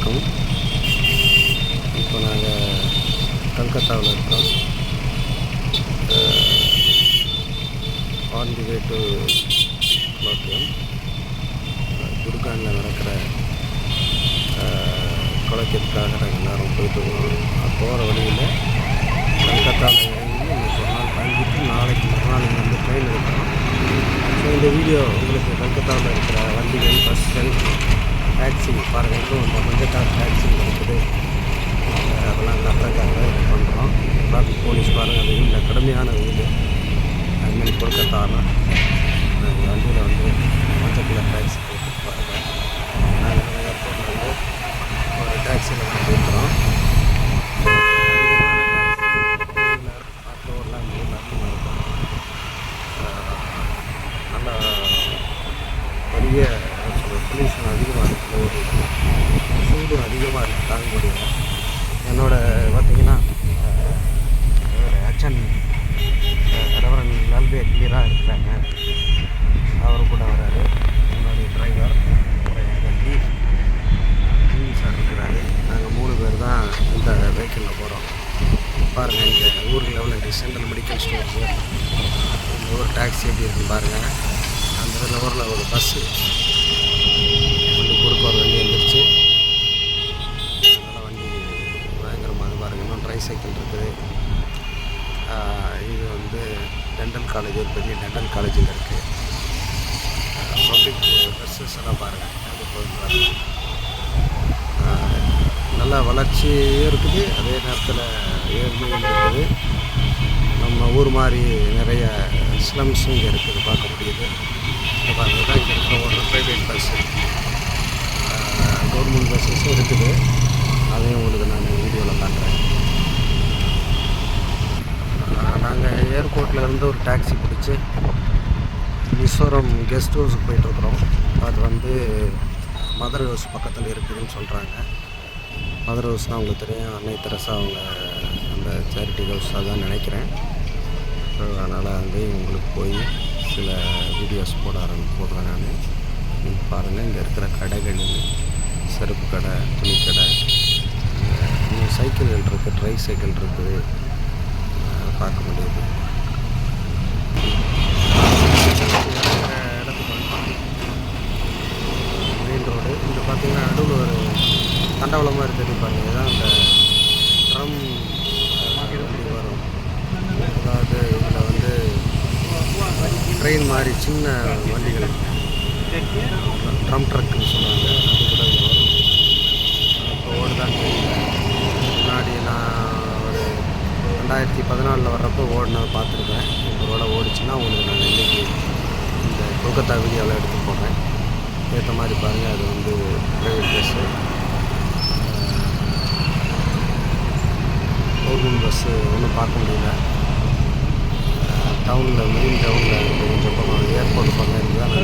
வணக்கம். இப்போ நாங்கள் கல்கத்தாவில் இருக்கோம். On the way to கொலோக்கியம். குர்கானில் நடக்கிற கொலோக்கியத்துக்காக நாங்கள் எல்லோரும் போயிட்டுருக்கோம். போகிற வழியில் கல்கத்தாவில் இறங்கி இன்னைக்கு ஒரு நாள் தங்கிட்டு நாளைக்கு மறுநாள் இங்கேருந்து ட்ரெயின் எடுக்கிறோம். ஸோ இந்த வீடியோ உங்களுக்கு கல்கத்தாவில் இருக்கிற வண்டிகள், பஸ்கள், டாக்ஸி பாருங்கள், இன்னும் கொஞ்சம் டாக்ஸி இருக்குது. அதெல்லாம் கட்டுறதுக்காக இது பண்ணுறோம். டிராஃபிக் போலீஸ் பாருங்கள், அது இல்லை கடுமையான வெயில். அதுமாதிரி கொல்கத்தாவில் வண்டியில் வந்து மஞ்சள் கலர் டாக்ஸி போட்டு பாருங்கள். நாங்கள் ஏர்போர்ட்டில் வந்து ஒரு டாக்ஸியில் வந்து போயிருக்கிறோம். ஆட்டோவெல்லாம் இந்த ஊரில் அதிகமாக இருக்கும். நல்லா பெரிய பொல்யூஷன் அதிகமாக இருக்குது, ஒரு சூடு அதிகமாக இருக்குது, தாங்க முடியல. என்னோடய பார்த்திங்கன்னா அச்சன் ரெவரன் லால்பே கிளியராக இருக்கிறாங்க. அவர் கூட வராரு. என்னுடைய டிரைவர் சார் இருக்கிறாரு. நாங்கள் 3 பேர் தான் இந்த வெஹிக்கிளில் போகிறோம். பாருங்கள், இங்கே ஊரில் எவ்வளோ சென்ட்ரல் மெடிக்கல் ஸ்டோர்ஸு, இந்த ஒரு டாக்ஸி எப்படி இருக்குன்னு பாருங்கள். அந்த இதில் ஒரு பஸ்ஸு வண்டி குறுக்க ஒரு வண்டி வந்துருச்சு. அதனால் வண்டி பயங்கரமாக பாருங்கள். இன்னும் ட்ரை சைக்கிள் இருக்குது. இது வந்து டென்டல் காலேஜ், ஒரு பெரிய டென்டல் காலேஜில் இருக்குது. பப்ளிக் பஸ்ஸஸ் எல்லாம் பாருங்கள், அது போய் நல்லா வளர்ச்சியும் இருக்குது, அதே நேரத்தில் ஏழ்மையும் இருக்குது. நம்ம ஊர் மாதிரி நிறைய ஸ்லம்ஸும் இங்கே இருக்குது, பார்க்க முடியுது. இப்போ பாருங்கள், தான் இங்கே இருக்கிற ஒரு ப்ரைவேட் பஸ்ஸு, கவர்மெண்ட் பஸ்ஸஸும் இருக்குது. அதையும் உங்களுக்கு நான் வீடியோவில் காட்டுறேன். நாங்கள் ஏர்போர்ட்டில் இருந்து ஒரு டாக்ஸி பிடிச்சி மிசோரம் கெஸ்ட் ஹவுஸுக்கு போயிட்டுருக்குறோம். அது வந்து மதர் ஹவுஸ் பக்கத்தில் இருக்குதுன்னு சொல்கிறாங்க. மதர் ஹவுஸ்னால் அவங்களுக்கு தெரியும், அன்னை தெரசா அவங்க அந்த சேரிட்டி ஹவுஸ் அதான் நினைக்கிறேன். ஸோ அதனால் வந்து உங்களுக்கு போய் சில வீடியோஸ் போடுறேன் நான். நீங்கள் பாருங்கள், இங்கே இருக்கிற கடைகள், செருப்பு கடை, துணிக்கடை, சைக்கிள்கள் இருக்குது, ட்ரை சைக்கிள் இருக்குது, பார்க்க முடியுது. மெயின் ரோடு இங்கே பார்த்தீங்கன்னா நடுவில் ஒரு தண்டவளம் மாதிரி தெரியும் பாருங்கள். இதுதான் அந்த ட்ரம் வண்டி வரும். அதாவது இதில் வந்து ட்ரெயின் மாதிரி சின்ன வண்டிகள், ட்ரம் ட்ரக்குன்னு சொன்னாங்க, அது கூட இங்கே வரும். இப்போ ஓடுதான் தெரியல. முன்னாடி நான் ஒரு 2014 வர்றப்போ ஓடினதை பார்த்துருக்கேன். ஒரு வேளை ஓடிச்சுன்னா உங்களுக்கு நான் இன்றைக்கி இந்த கொல்கத்தா வீடியோவில் எடுத்து போடுறேன். ஏற்ற மாதிரி பாருங்கள். அது வந்து ப்ரைவேட் பஸ்ஸு, கவர்மெண்ட் பஸ்ஸு ஒன்றும் பார்க்க முடியல. டவுனில் மெயின் டவுனில் கொஞ்சம் பக்கம் ஏர்போர்ட் பக்கம் இருந்தால்